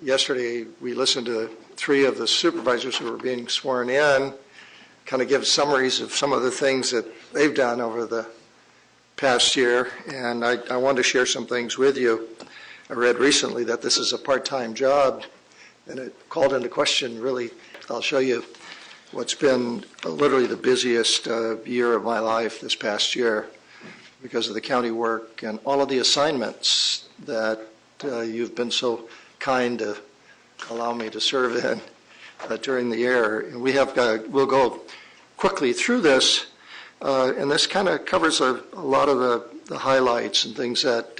yesterday we listened to 3 of the supervisors who were being sworn in, kind of give summaries of some of the things that they've done over the past year, and I wanted to share some things with you. I read recently that this is a part-time job, and it called into question, really, I'll show you what's been literally the busiest year of my life this past year because of the county work and all of the assignments that you've been so kind to allow me to serve in during the year. And we'll go quickly through this, and this kind of covers a lot of the highlights and things that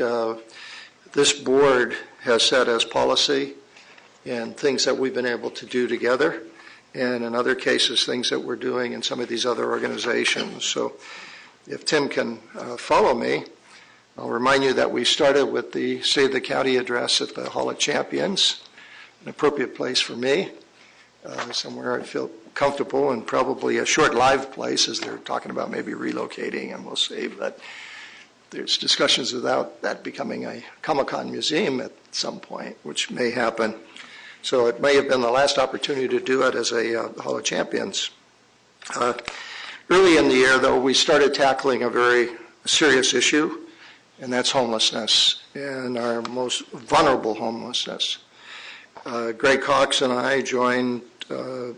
this board has set as policy and things that we've been able to do together, and in other cases, things that we're doing in some of these other organizations. So if Tim can follow me, I'll remind you that we started with the State of the County address at the Hall of Champions, an appropriate place for me, somewhere I feel comfortable, and probably a short live place as they're talking about maybe relocating, and we'll see. But there's discussions about that becoming a Comic-Con museum at some point, which may happen. So it may have been the last opportunity to do it as a Hall of Champions. Early in the year, though, we started tackling a very serious issue, and that's homelessness, and our most vulnerable homelessness. Greg Cox and I joined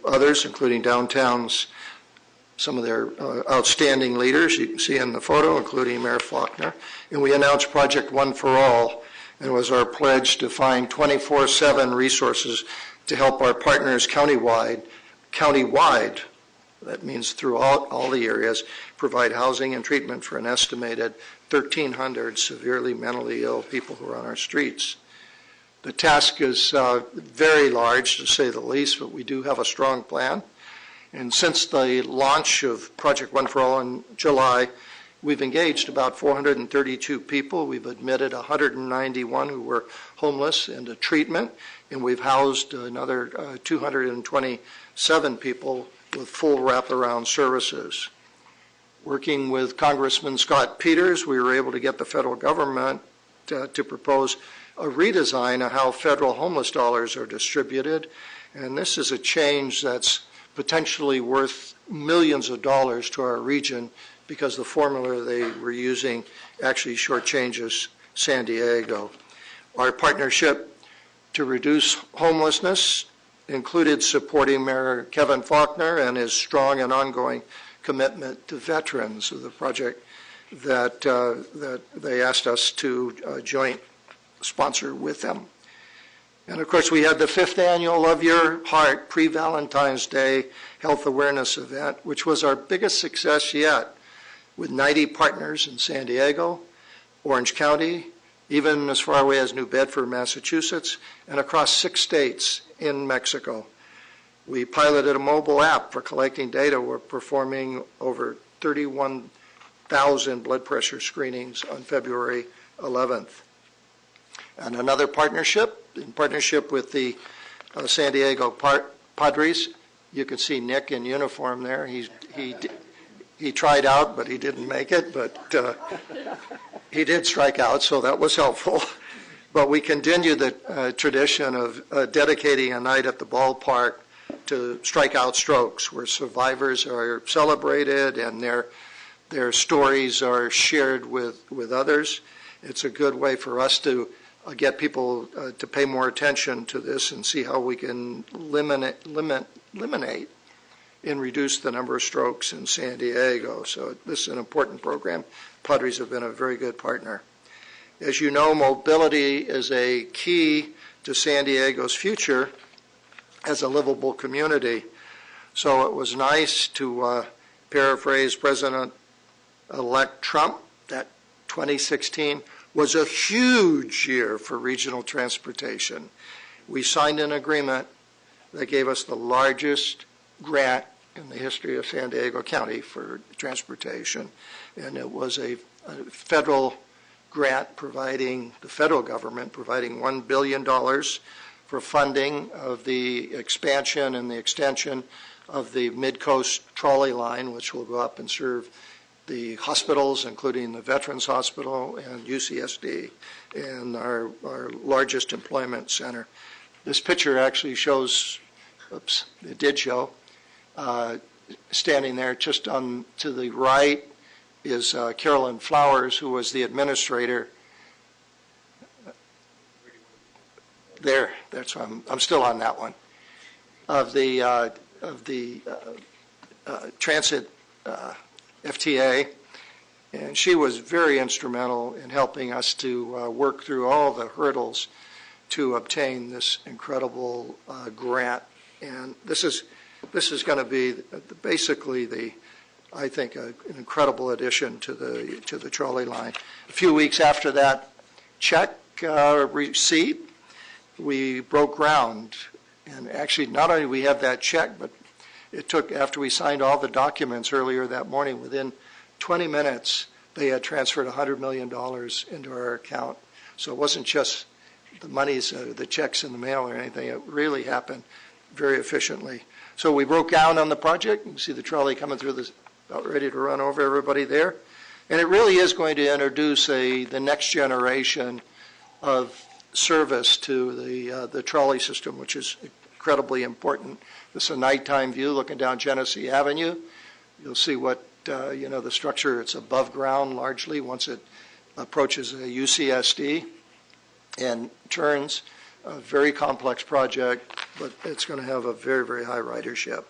others, including downtown's, some of their outstanding leaders you can see in the photo, including Mayor Faulkner, and we announced Project One for All, and it was our pledge to find 24/7 resources to help our partners countywide, that means throughout all the areas, provide housing and treatment for an estimated 1,300 severely mentally ill people who are on our streets. The task is very large, to say the least, but we do have a strong plan. And since the launch of Project One for All in July, we've engaged about 432 people. We've admitted 191 who were homeless into treatment, and we've housed another 227 people with full wraparound services. Working with Congressman Scott Peters, we were able to get the federal government to propose a redesign of how federal homeless dollars are distributed, and this is a change that's potentially worth millions of dollars to our region because the formula they were using actually shortchanges San Diego. Our partnership to reduce homelessness included supporting Mayor Kevin Faulkner and his strong and ongoing commitment to veterans of the project that they asked us to joint sponsor with them. And of course, we had the 5th annual Love Your Heart pre-Valentine's Day Health Awareness event, which was our biggest success yet, with 90 partners in San Diego, Orange County, even as far away as New Bedford, Massachusetts, and across 6 states in Mexico. We piloted a mobile app for collecting data. We're performing over 31,000 blood pressure screenings on February 11th. And another partnership, in partnership with the San Diego Padres. You can see Nick in uniform there. He tried out, but he didn't make it, but he did strike out, so that was helpful. But we continue the tradition of dedicating a night at the ballpark to strikeout strokes, where survivors are celebrated and their stories are shared with others. It's a good way for us to get people to pay more attention to this and see how we can eliminate and reduce the number of strokes in San Diego. So this is an important program. Padres have been a very good partner. As you know, mobility is a key to San Diego's future as a livable community. So it was nice to paraphrase President-elect Trump that 2016 was a huge year for regional transportation. We signed an agreement that gave us the largest grant in the history of San Diego County for transportation, and it was a federal grant providing, the federal government providing $1 billion for funding of the expansion and the extension of the Mid-Coast trolley line, which will go up and serve the hospitals, including the Veterans Hospital and UCSD, and our largest employment center. This picture actually shows, oops, it did show, standing there just on to the right is Carolyn Flowers, who was the administrator. There, that's why I'm still on that one, of the transit FTA, and she was very instrumental in helping us to work through all the hurdles to obtain this incredible grant. And this is going to be basically I think an incredible addition to the trolley line. A few weeks after that check receipt, we broke ground. And actually, not only we have that check, but it took, after we signed all the documents earlier that morning, within 20 minutes, they had transferred $100 million into our account. So it wasn't just the monies, the checks in the mail or anything. It really happened very efficiently. So we broke ground on the project. You can see the trolley coming through this, about ready to run over everybody there. And it really is going to introduce the next generation of service to the trolley system, which is incredibly important. This is a nighttime view looking down Genesee Avenue. You'll see what, the structure, it's above ground largely once it approaches a UCSD and turns. A very complex project, but it's going to have a very, very high ridership.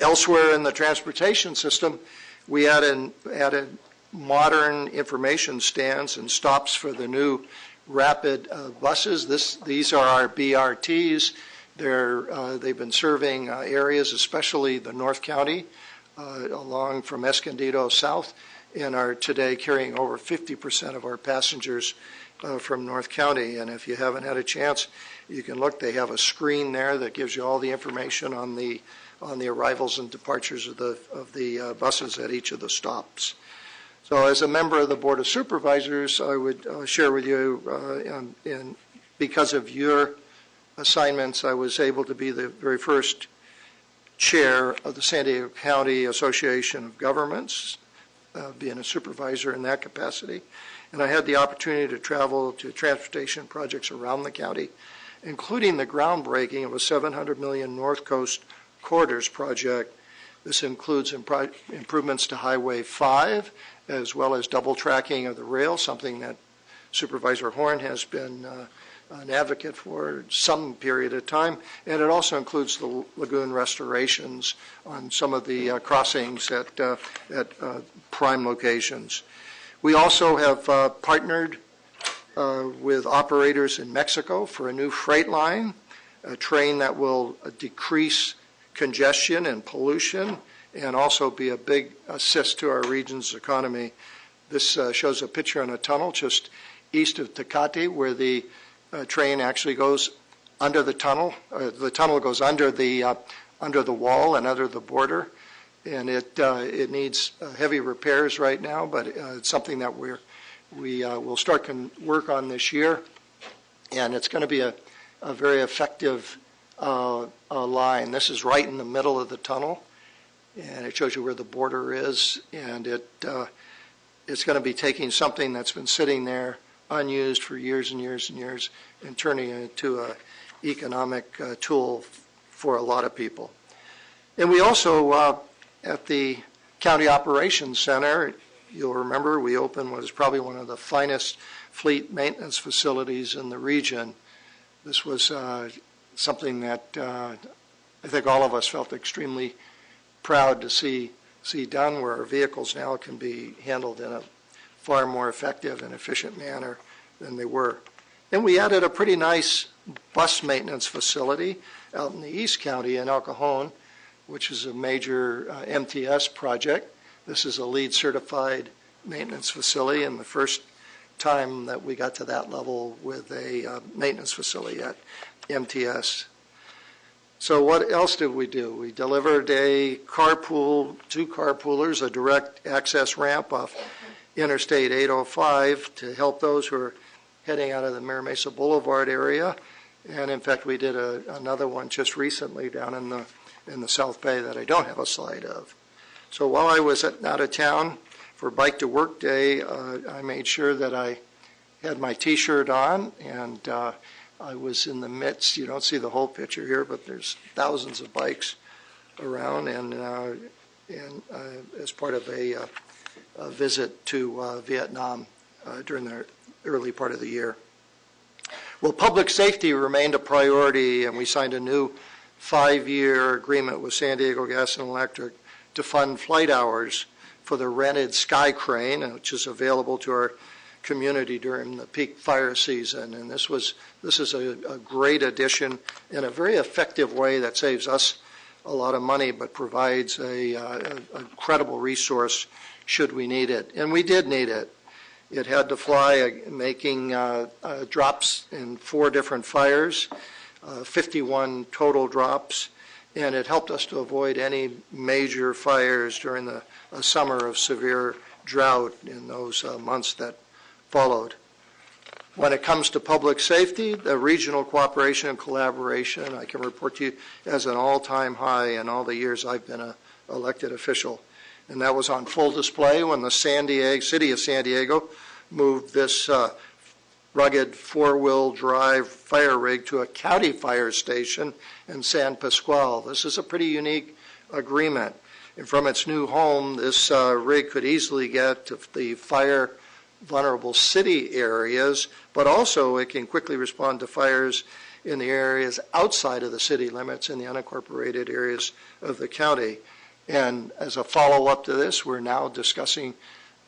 Elsewhere in the transportation system, we added modern information stands and stops for the new rapid buses. These are our BRTs. They've been serving areas, especially the North County, along from Escondido south, and are today carrying over 50% of our passengers from North County. And if you haven't had a chance, you can look. They have a screen there that gives you all the information on the arrivals and departures of the buses at each of the stops. So as a member of the Board of Supervisors, I would share with you, because of your assignments, I was able to be the very first chair of the San Diego County Association of Governments, being a supervisor in that capacity. And I had the opportunity to travel to transportation projects around the county, including the groundbreaking of a $700 million North Coast Corridors project. This includes improvements to Highway 5, as well as double tracking of the rail, something that Supervisor Horn has been an advocate for some period of time. And it also includes the lagoon restorations on some of the crossings at prime locations. We also have partnered with operators in Mexico for a new freight line, a train that will decrease congestion and pollution and also be a big assist to our region's economy. This shows a picture in a tunnel just east of Tecate, where the train actually goes under the tunnel. The tunnel goes under the wall and under the border, and it needs heavy repairs right now, but it's something that we will start work on this year, and it's going to be a very effective line. This is right in the middle of the tunnel, and it shows you where the border is, and it's going to be taking something that's been sitting there unused for years and years and years and turning it into an economic tool for a lot of people. And we also, at the County Operations Center, you'll remember we opened what is probably one of the finest fleet maintenance facilities in the region. This was something that I think all of us felt extremely proud to see done, where our vehicles now can be handled in a far more effective and efficient manner than they were. And we added a pretty nice bus maintenance facility out in the East County in El Cajon, which is a major MTS project. This is a LEED certified maintenance facility, and the first time that we got to that level with a maintenance facility at MTS. So what else did we do? We delivered two carpoolers, a direct access ramp off Interstate 805 to help those who are heading out of the Mira Mesa Boulevard area. And in fact, we did another one just recently down in the South Bay that I don't have a slide of. So while I was out of town for Bike to Work Day, I made sure that I had my T-shirt on, and I was in the midst. You don't see the whole picture here, but there's thousands of bikes around, and as part of a visit to Vietnam during the early part of the year. Well, public safety remained a priority, and we signed a new 5-year agreement with San Diego Gas and Electric to fund flight hours for the rented Sky Crane, which is available to our community during the peak fire season. And this is a great addition in a very effective way that saves us a lot of money, but provides a credible resource should we need it. And we did need it. It had to fly, making drops in 4 different fires, 51 total drops, and it helped us to avoid any major fires during the summer of severe drought in those months that followed. When it comes to public safety, the regional cooperation and collaboration, I can report to you, as an all-time high in all the years I've been an elected official. And that was on full display when the city of San Diego moved this rugged 4-wheel drive fire rig to a county fire station in San Pasqual. This is a pretty unique agreement. And from its new home, this rig could easily get to the fire vulnerable city areas, but also it can quickly respond to fires in the areas outside of the city limits in the unincorporated areas of the county. And as a follow-up to this, we're now discussing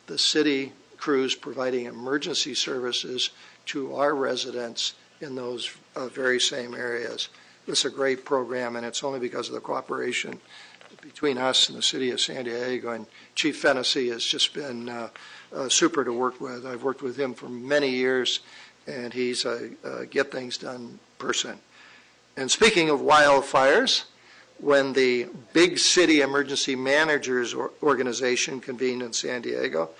the city crews providing emergency services to our residents in those very same areas. This is a great program, and it's only because of the cooperation between us and the city of San Diego. And Chief Fennessy has just been super to work with. I've worked with him for many years, and he's a get things done person. And speaking of wildfires, when the Big City Emergency Managers Organization convened in San Diego,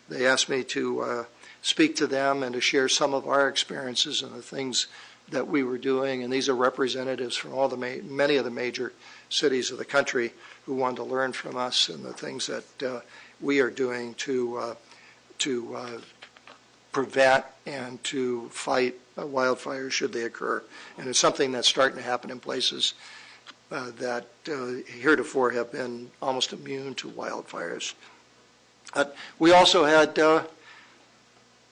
they asked me to speak to them and to share some of our experiences and the things that we were doing. And these are representatives from all many of the major cities of the country who wanted to learn from us and the things that we are doing to prevent and to fight wildfires should they occur. And it's something that's starting to happen in places that heretofore have been almost immune to wildfires. We also had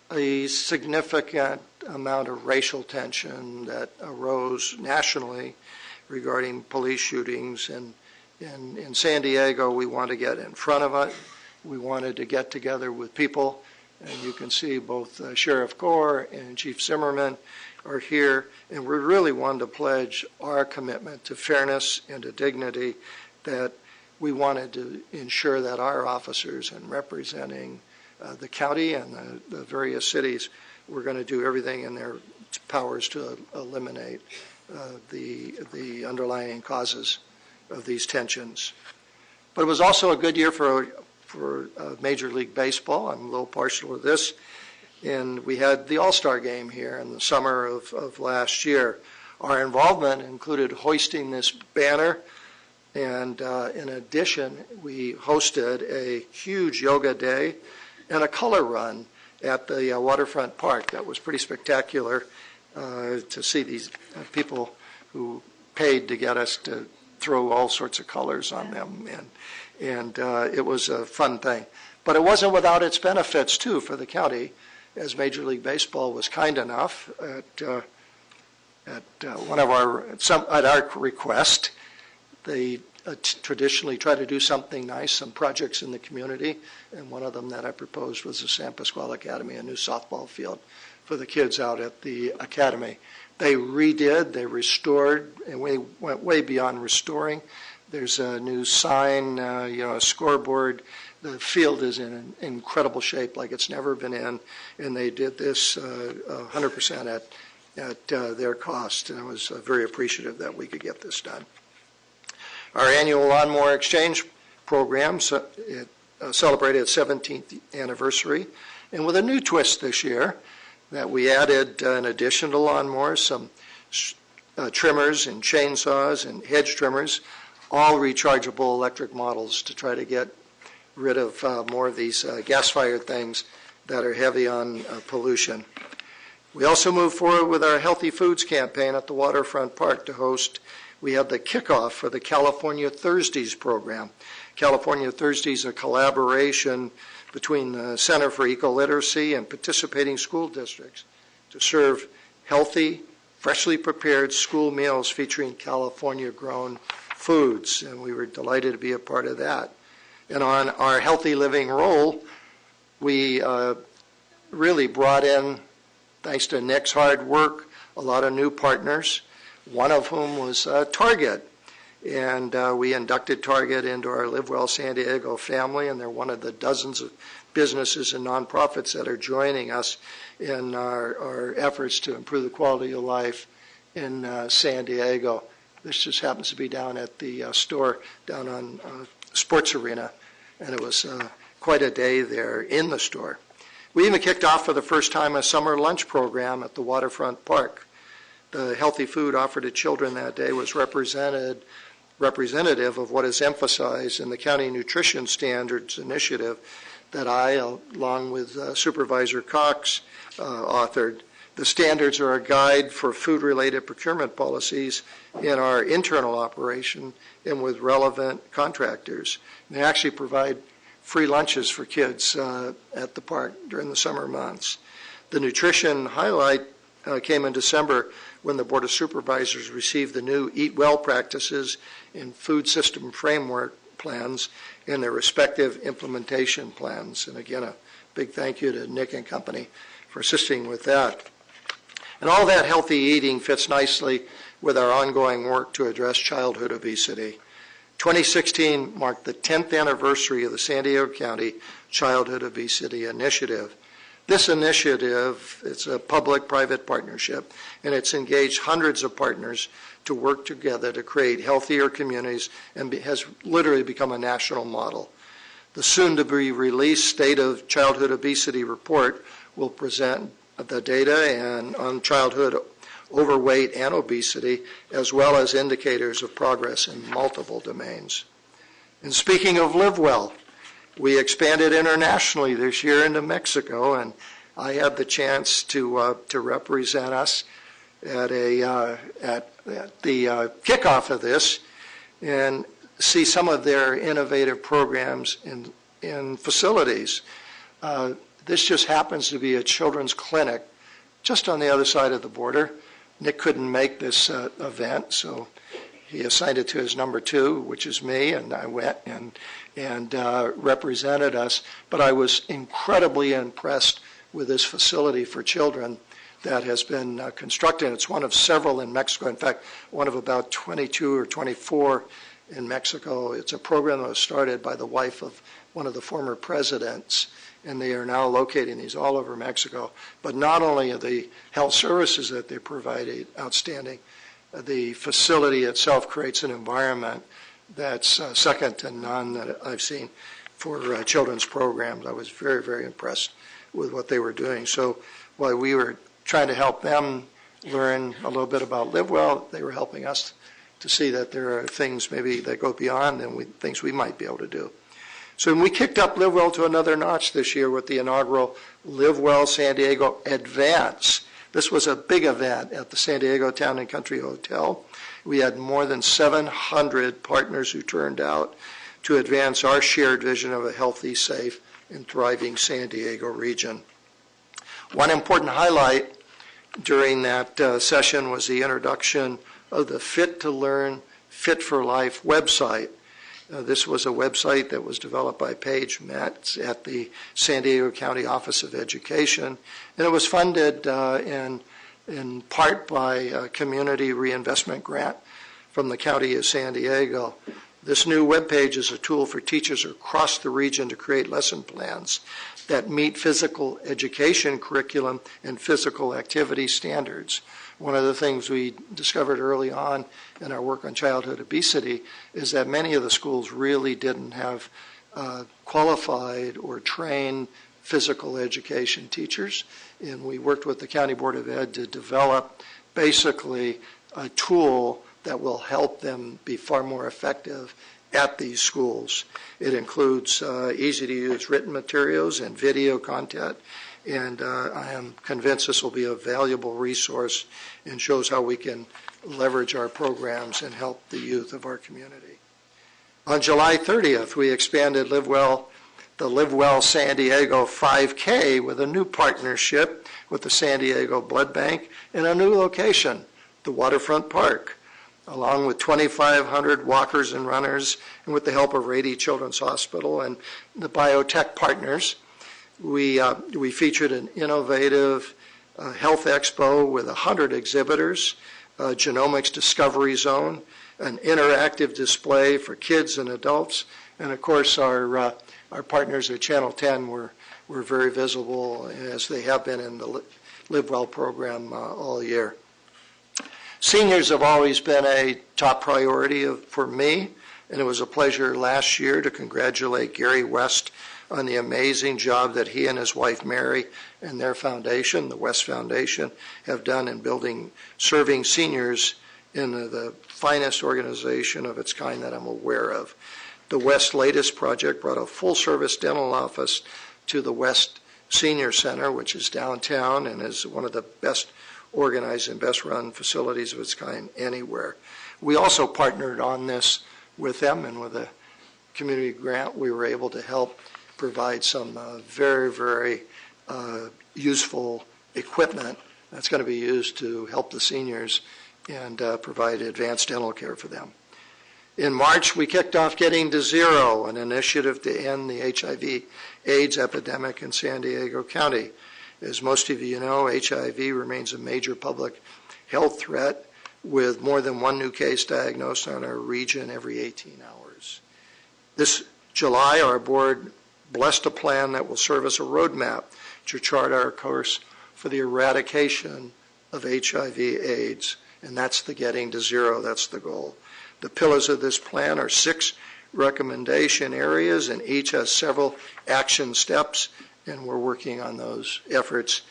a significant amount of racial tension that arose nationally regarding police shootings. And in San Diego, we wanted to get in front of it. We wanted to get together with people. And you can see both Sheriff Gore and Chief Zimmerman are here, and we really wanted to pledge our commitment to fairness and to dignity, that we wanted to ensure that our officers in representing the county and the various cities were going to do everything in their powers to eliminate the underlying causes of these tensions. But it was also a good year for Major League Baseball. I'm a little partial to this. And we had the All-Star game here in the summer of last year. Our involvement included hoisting this banner, and in addition, we hosted a huge yoga day and a color run at the waterfront park. That was pretty spectacular to see these people who paid to get us to throw all sorts of colors on them, and it was a fun thing. But it wasn't without its benefits, too, for the county, as Major League Baseball was kind enough at our request. They traditionally try to do something nice, some projects in the community, and one of them that I proposed was the San Pasqual Academy, a new softball field for the kids out at the academy. They redid, they restored, and we went way beyond restoring. There's a new sign, a scoreboard. The field is in incredible shape, like it's never been in, and they did this 100% at their cost, and I was very appreciative that we could get this done. Our annual lawnmower exchange program celebrated its 17th anniversary, and with a new twist this year, that we added, in addition to lawnmowers, some trimmers and chainsaws and hedge trimmers, all rechargeable electric models, to try to get rid of more of these gas-fired things that are heavy on pollution. We also moved forward with our Healthy Foods campaign at the Waterfront Park to host. We had the kickoff for the California Thursdays program. California Thursdays, a collaboration between the Center for Eco-Literacy and participating school districts to serve healthy, freshly prepared school meals featuring California-grown foods, and we were delighted to be a part of that. And on our healthy living role, we really brought in, thanks to Nick's hard work, a lot of new partners, one of whom was Target. And we inducted Target into our Live Well San Diego family, and they're one of the dozens of businesses and nonprofits that are joining us in our efforts to improve the quality of life in San Diego. This just happens to be down at the store down on Sports Arena, and it was quite a day there in the store. We even kicked off for the first time a summer lunch program at the Waterfront Park. The healthy food offered to children that day was representative of what is emphasized in the County Nutrition Standards Initiative that I, along with Supervisor Cox, authored. The standards are a guide for food-related procurement policies in our internal operation and with relevant contractors. And they actually provide free lunches for kids at the park during the summer months. The nutrition highlight came in December when the Board of Supervisors received the new Eat Well practices and food system framework plans and their respective implementation plans. And again, a big thank you to Nick and company for assisting with that. And all that healthy eating fits nicely with our ongoing work to address childhood obesity. 2016 marked the 10th anniversary of the San Diego County Childhood Obesity Initiative. This initiative, it's a public-private partnership, and it's engaged hundreds of partners to work together to create healthier communities and has literally become a national model. The soon-to-be-released State of Childhood Obesity report will present the data and on childhood overweight and obesity, as well as indicators of progress in multiple domains. And speaking of Live Well, we expanded internationally this year into Mexico, and I had the chance to represent us at the kickoff of this and see some of their innovative programs in facilities. This just happens to be a children's clinic just on the other side of the border. Nick couldn't make this event, so he assigned it to his number two, which is me, and I went and represented us. But I was incredibly impressed with this facility for children that has been constructed. It's one of several in Mexico. In fact, one of about 22 or 24 in Mexico. It's a program that was started by the wife of one of the former presidents, and they are now locating these all over Mexico. But not only are the health services that they provide outstanding, the facility itself creates an environment that's second to none that I've seen for children's programs. I was very, very impressed with what they were doing. So while we were trying to help them learn a little bit about Live Well, they were helping us to see that there are things maybe that go beyond and things we might be able to do. So we kicked up Live Well to another notch this year with the inaugural Live Well San Diego Advance. This was a big event at the San Diego Town and Country Hotel. We had more than 700 partners who turned out to advance our shared vision of a healthy, safe, and thriving San Diego region. One important highlight during that session was the introduction of the Fit to Learn, Fit for Life website. This was a website that was developed by Paige Metz at the San Diego County Office of Education, and it was funded in part by a community reinvestment grant from the County of San Diego. This new webpage is a tool for teachers across the region to create lesson plans that meet physical education curriculum and physical activity standards. One of the things we discovered early on in our work on childhood obesity is that many of the schools really didn't have qualified or trained physical education teachers, and we worked with the County Board of Ed to develop basically a tool that will help them be far more effective at these schools. It includes easy-to-use written materials and video content, And I am convinced this will be a valuable resource and shows how we can leverage our programs and help the youth of our community. On July 30th, we expanded the Live Well San Diego 5K with a new partnership with the San Diego Blood Bank in a new location, the Waterfront Park, along with 2,500 walkers and runners, and with the help of Rady Children's Hospital and the biotech partners. We featured an innovative health expo with 100 exhibitors, a genomics discovery zone, an interactive display for kids and adults, and of course our partners at Channel 10 were very visible, as they have been in the Live Well program all year. Seniors have always been a top priority for me, and it was a pleasure last year to congratulate Gary West on the amazing job that he and his wife Mary and their foundation, the West Foundation, have done in serving seniors in the finest organization of its kind that I'm aware of. The West latest project brought a full-service dental office to the West Senior Center, which is downtown and is one of the best organized and best run facilities of its kind anywhere. We also partnered on this with them, and with a community grant we were able to help provide some very, very useful equipment that's going to be used to help the seniors and provide advanced dental care for them. In March, we kicked off Getting to Zero, an initiative to end the HIV/AIDS epidemic in San Diego County. As most of you know, HIV remains a major public health threat, with more than one new case diagnosed on our region every 18 hours. This July, our board blessed a plan that will serve as a roadmap to chart our course for the eradication of HIV/AIDS, and that's the Getting to Zero, that's the goal. The pillars of this plan are 6 recommendation areas, and each has several action steps, and we're working on those efforts.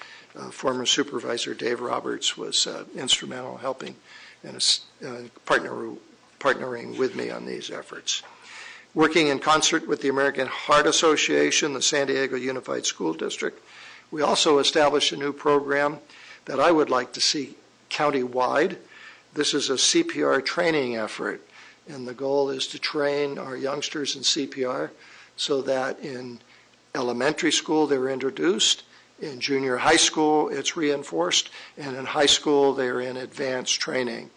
Former Supervisor Dave Roberts was instrumental in helping and partnering with me on these efforts. Working in concert with the American Heart Association, the San Diego Unified School District, we also established a new program that I would like to see county-wide. This is a CPR training effort, and the goal is to train our youngsters in CPR so that in elementary school they're introduced, in junior high school it's reinforced, and in high school they're in advanced training.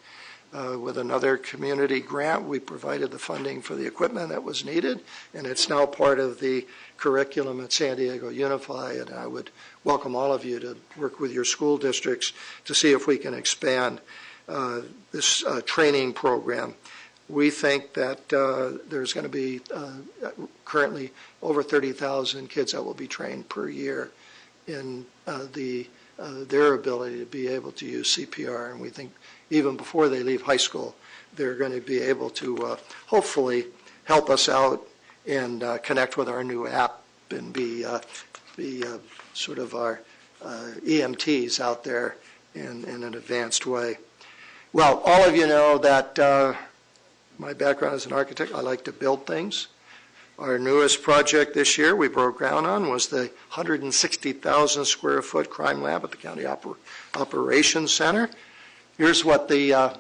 With another community grant, we provided the funding for the equipment that was needed, and it's now part of the curriculum at San Diego Unified, and I would welcome all of you to work with your school districts to see if we can expand this training program. We think that there's going to be currently over 30,000 kids that will be trained per year in their ability to be able to use CPR, and we think even before they leave high school, they're going to be able to hopefully help us out and connect with our new app and be sort of our EMTs out there in an advanced way. Well, all of you know that my background as an architect, I like to build things. Our newest project this year we broke ground on was the 160,000 square foot crime lab at the County Operations Center. Here's what the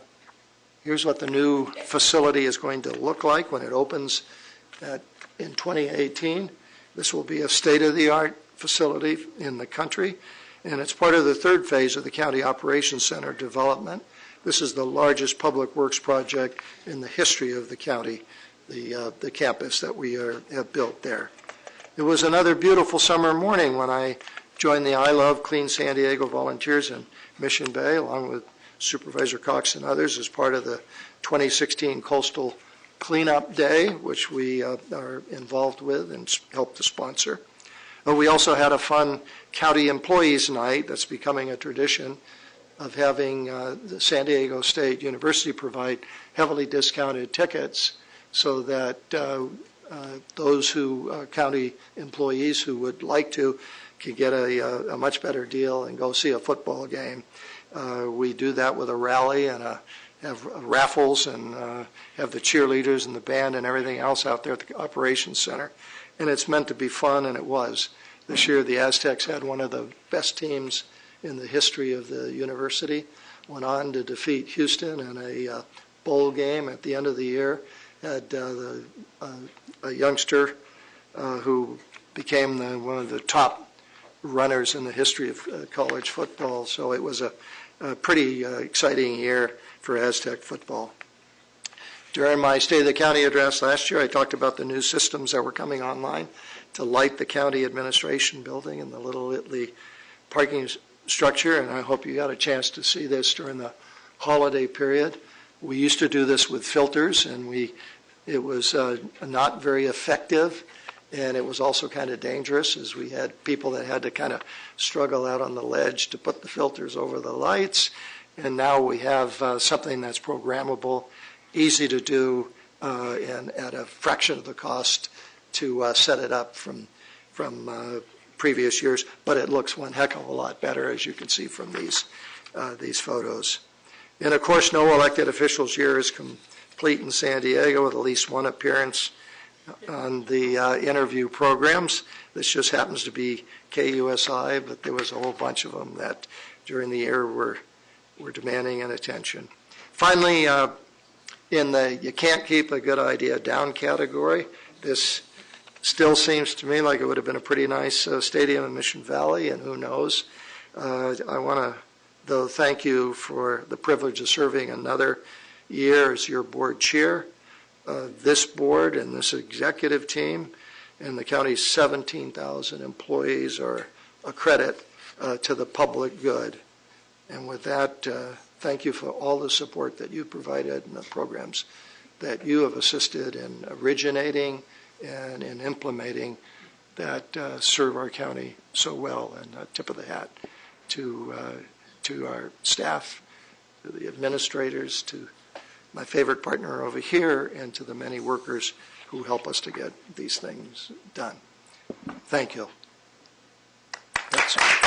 new facility is going to look like when it opens in 2018. This will be a state-of-the-art facility in the country, and it's part of the 3rd phase of the County Operations Center development. This is the largest public works project in the history of the county, the campus that we have built there. It was another beautiful summer morning when I joined the I Love Clean San Diego volunteers in Mission Bay, along with Supervisor Cox and others, as part of the 2016 Coastal Cleanup Day, which we are involved with and helped to sponsor. We also had a fun County Employees Night that's becoming a tradition of having the San Diego State University provide heavily discounted tickets so that those county employees who would like to can get a much better deal and go see a football game. We do that with a rally and have raffles and have the cheerleaders and the band and everything else out there at the Operations Center. And it's meant to be fun, and it was. This year, the Aztecs had one of the best teams in the history of the university, went on to defeat Houston in a bowl game at the end of the year, had a youngster who became one of the top runners in the history of college football. So it was a pretty exciting year for Aztec football. During my State of the County address last year, I talked about the new systems that were coming online to light the county administration building and the Little Italy parking structure, and I hope you got a chance to see this during the holiday period. We used to do this with filters, and it was not very effective, and it was also kind of dangerous, as we had people that had to kind of struggle out on the ledge to put the filters over the lights, and now we have something that's programmable, easy to do, and at a fraction of the cost to set it up from previous years, but it looks one heck of a lot better, as you can see from these photos. And of course, no elected officials year is complete in San Diego with at least one appearance on the interview programs. This just happens to be KUSI, but there was a whole bunch of them that during the year were demanding an attention. Finally, in the you can't keep a good idea down category, this still seems to me like it would have been a pretty nice stadium in Mission Valley, and who knows. I want to, though, thank you for the privilege of serving another year as your board chair. This board and this executive team and the county's 17,000 employees are a credit to the public good. And with that, thank you for all the support that you provided and the programs that you have assisted in originating and in implementing that serve our county so well. And a tip of the hat to our staff, to the administrators, to my favorite partner over here, and to the many workers who help us to get these things done. Thank you. That's all.